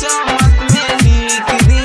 किस्मत में लिख दी।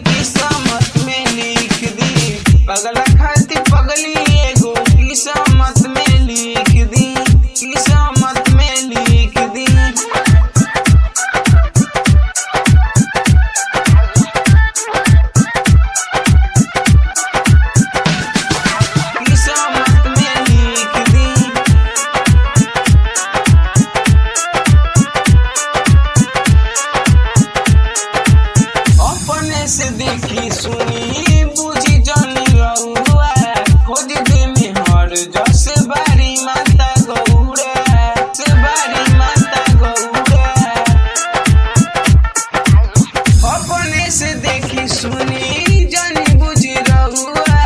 किस्मत में लिख दी पगला खाती पगली एगो किस्मत में लिख दी। किस्मत में लिख दी। किस्मत में लिख दी। अपने से देखी सुनी बुझी जानी रहुआ खोज दे में हर जस बारी माता गौरा से बारी माता गौरा। अपने से देखी सुनी जानी बुझी रहुआ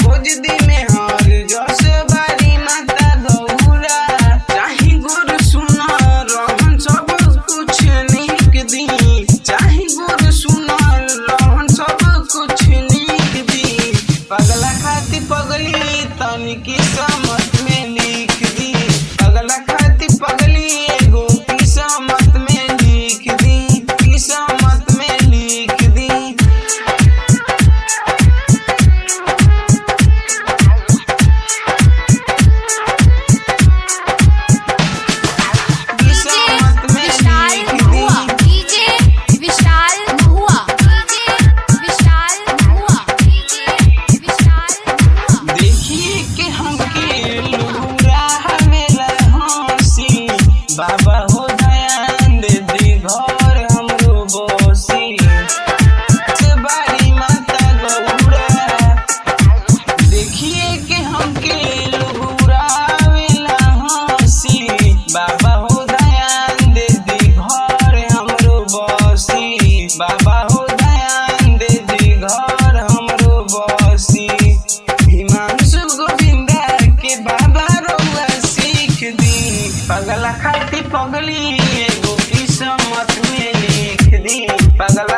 खोज दे में हर जस बारी माता गौरा। चाहे गुर सुना रहन सब कुछ लिख दी। चाहे गुर सुना कुछ लिख दी। पगला खाती पगली तनी किस्मत में लिख दी। पगला खाती पगली एगो किस्मत में लिख दी। किस्मत में लिख दी। किस्मत में लिख दी। बाबा हो ध्यान दे दी घर हमरो बसी से बारी माता गौरा। देखिए के हमके लुहुरावेला हंसी। बाबा हो ध्यान दे दी घर हमरो बसी। बाबा हो ध्यान दे दी घर हमरो बसी। हिमांशु गोविंदा के बाबा रउआ सीख दी। पगला खाती पगली एगो किस्मत में लिख दी। पगला